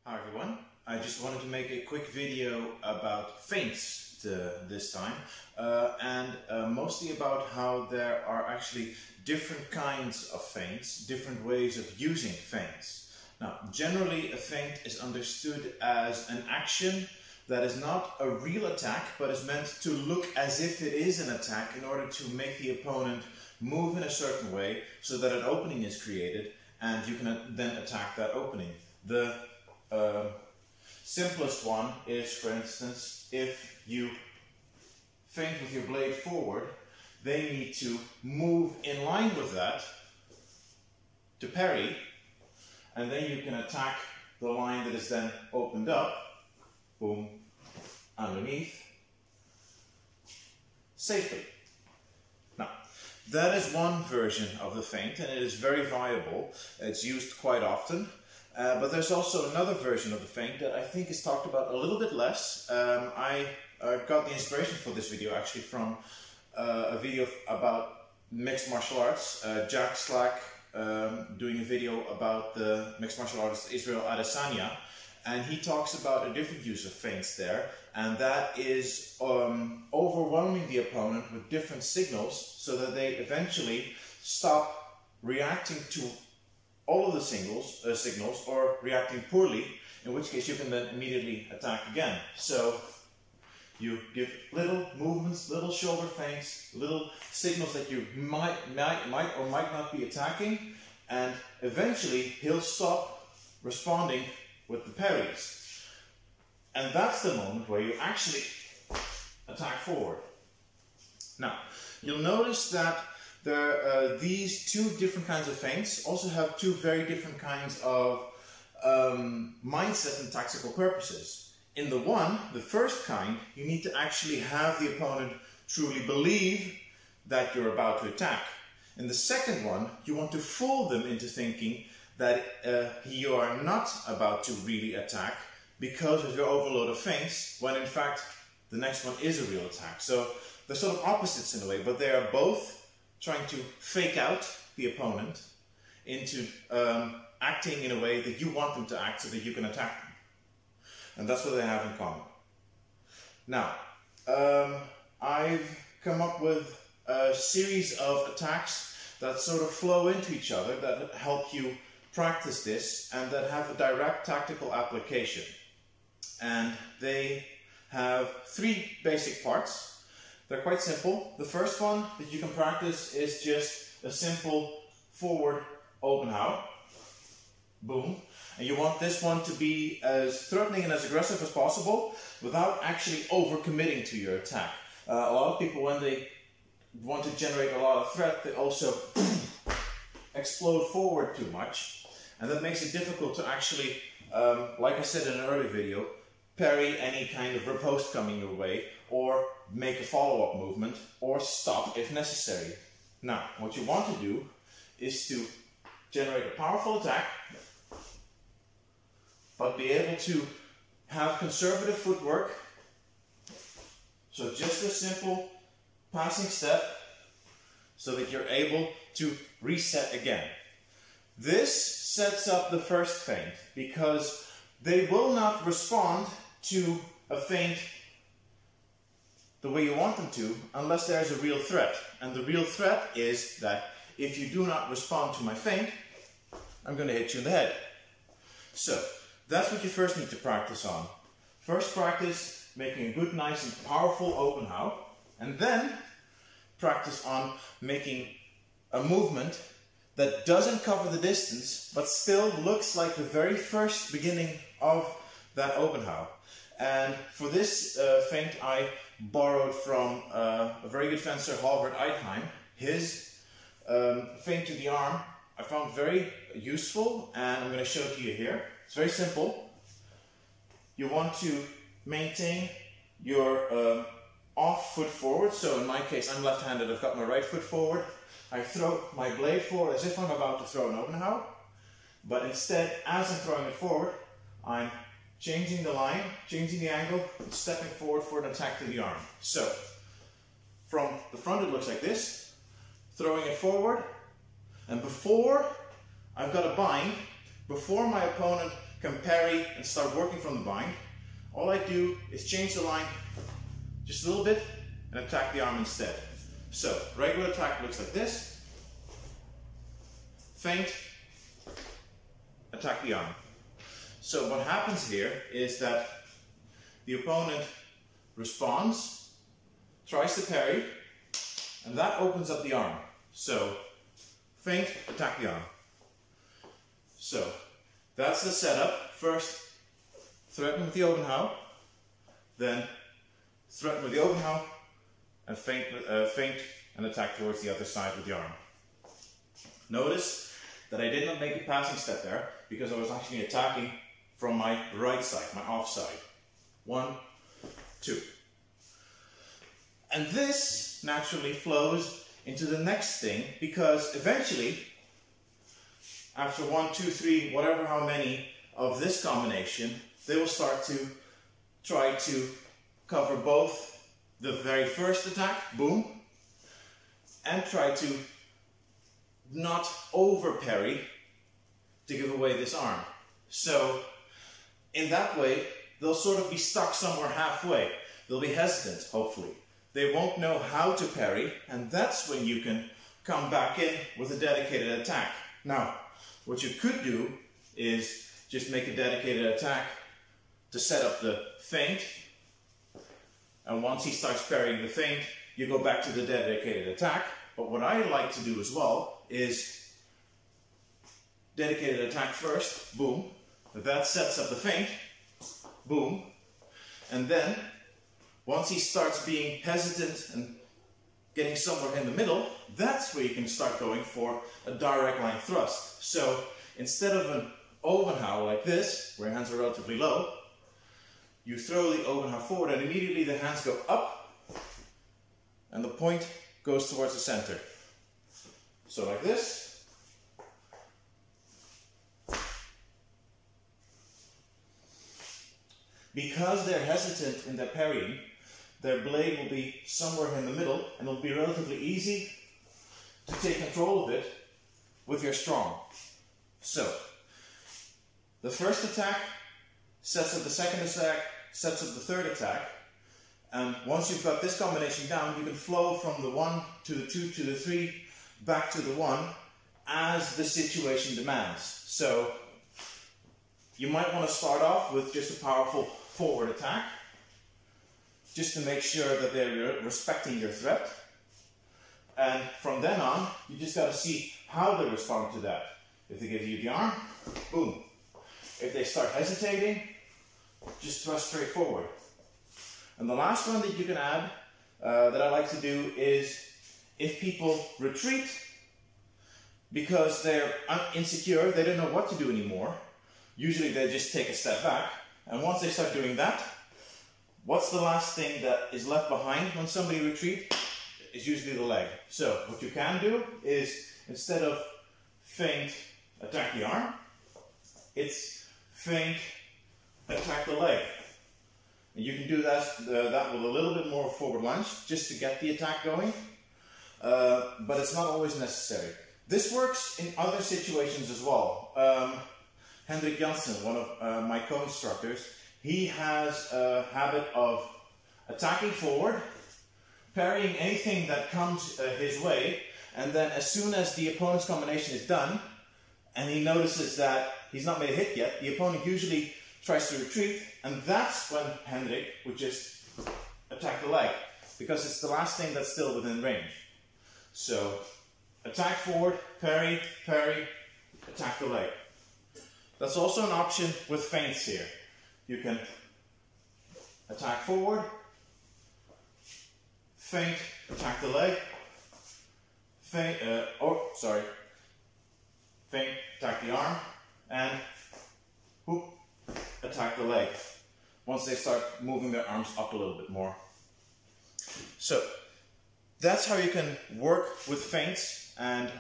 Hi everyone, I just wanted to make a quick video about feints this time and mostly about how there are actually different kinds of feints, different ways of using feints. Now generally a feint is understood as an action that is not a real attack but is meant to look as if it is an attack in order to make the opponent move in a certain way so that an opening is created and you can then attack that opening. The simplest one is, for instance, if you feint with your blade forward, they need to move in line with that to parry, and then you can attack the line that is then opened up, boom, underneath, safely. Now, that is one version of the feint, and it is very viable. It's used quite often. But there's also another version of the feint that I think is talked about a little bit less. I got the inspiration for this video actually from a video about mixed martial arts. Jack Slack doing a video about the mixed martial artist Israel Adesanya, and he talks about a different use of feints there, and that is overwhelming the opponent with different signals so that they eventually stop reacting to all of the signals or reacting poorly, in which case you can then immediately attack again. So you give little movements, little shoulder feints, little signals that you might or might not be attacking, and eventually he'll stop responding with the parries. And that's the moment where you actually attack forward. Now, you'll notice that these two different kinds of feints also have two very different kinds of mindset and tactical purposes. In the first kind, you need to actually have the opponent truly believe that you're about to attack. In the second one, you want to fool them into thinking that you are not about to really attack because of your overload of feints, when in fact the next one is a real attack. So they're sort of opposites in a way, but they are both trying to fake out the opponent into acting in a way that you want them to act so that you can attack them. And that's what they have in common. Now, I've come up with a series of attacks that sort of flow into each other, that help you practice this and that have a direct tactical application. And they have three basic parts. They're quite simple. The first one that you can practice is just a simple forward open how. Boom. And you want this one to be as threatening and as aggressive as possible without actually overcommitting to your attack. A lot of people, when they want to generate a lot of threat, they also explode forward too much. And that makes it difficult to actually, like I said in an earlier video, parry any kind of riposte coming your way, or make a follow-up movement, or stop if necessary. Now, what you want to do is to generate a powerful attack, but be able to have conservative footwork. So just a simple passing step, so that you're able to reset again. This sets up the first feint, because they will not respond to a feint the way you want them to unless there's a real threat. And the real threat is that if you do not respond to my feint, I'm going to hit you in the head. So that's what you first need to practice on. First practice making a good, nice and powerful open how, and then practice on making a movement that doesn't cover the distance but still looks like the very first beginning of that open how. And for this feint I borrowed from a very good fencer, Halvard Eichheim. His feint to the arm I found very useful, and I'm going to show it to you here. It's very simple. You want to maintain your off foot forward. So in my case, I'm left-handed, I've got my right foot forward. I throw my blade forward as if I'm about to throw an open how, but instead, as I'm throwing it forward, I'm changing the line, changing the angle, and stepping forward for an attack to the arm. So, from the front it looks like this, throwing it forward, and before I've got a bind, before my opponent can parry and start working from the bind, all I do is change the line just a little bit and attack the arm instead. So, regular attack looks like this. Feint, attack the arm. So what happens here is that the opponent responds, tries to parry, and that opens up the arm. So, feint, attack the arm. So, that's the setup. First, threaten with the open how, then threaten with the open how, and feint and attack towards the other side with the arm. Notice that I did not make a passing step there because I was actually attacking from my right side, my off side. 1, 2. And this naturally flows into the next thing because eventually, after 1, 2, 3, whatever how many of this combination, they will start to try to cover both the very first attack, boom, and try to not over parry to give away this arm. So in that way, they'll sort of be stuck somewhere halfway. They'll be hesitant, hopefully. They won't know how to parry, and that's when you can come back in with a dedicated attack. Now, what you could do is just make a dedicated attack to set up the feint, and once he starts parrying the feint, you go back to the dedicated attack. But what I like to do as well is dedicated attack first, boom, that sets up the feint, boom, and then once he starts being hesitant and getting somewhere in the middle, that's where you can start going for a direct line thrust. So instead of an open how like this, where your hands are relatively low, you throw the open how forward and immediately the hands go up and the point goes towards the center. So like this. Because they're hesitant in their parrying, their blade will be somewhere in the middle and it'll be relatively easy to take control of it with your strong. So, the first attack sets up the second attack, sets up the third attack, and once you've got this combination down, you can flow from the 1 to the 2 to the 3 back to the 1 as the situation demands. So, you might want to start off with just a powerful forward attack, just to make sure that they're respecting your threat. And from then on, you just got to see how they respond to that. If they give you the arm, boom. If they start hesitating, just thrust straight forward. And the last one that you can add, that I like to do is, if people retreat because they're insecure, they don't know what to do anymore, usually they just take a step back. And once they start doing that, what's the last thing that is left behind when somebody retreats? Is usually the leg. So what you can do is, instead of feint, attack the arm, it's feint, attack the leg. And you can do that with a little bit more forward lunge, just to get the attack going, but it's not always necessary. This works in other situations as well. Hendrik Janssen, one of my co-instructors, he has a habit of attacking forward, parrying anything that comes his way, and then as soon as the opponent's combination is done, and he notices that he's not made a hit yet, the opponent usually tries to retreat, and that's when Hendrik would just attack the leg, because it's the last thing that's still within range. So, attack forward, parry, parry, attack the leg. That's also an option with feints here. You can attack forward, feint, attack the leg, feint, feint, attack the arm, and whoop, attack the leg. Once they start moving their arms up a little bit more. So, that's how you can work with feints, and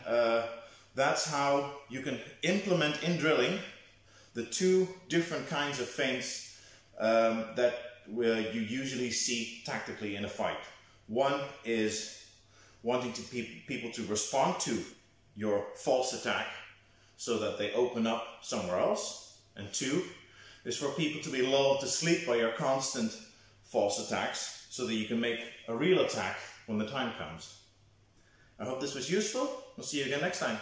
that's how you can implement in drilling the two different kinds of feints that you usually see tactically in a fight. One is wanting people to respond to your false attack so that they open up somewhere else And 2 is for people to be lulled to sleep by your constant false attacks so that you can make a real attack when the time comes. I hope this was useful. We'll see you again next time.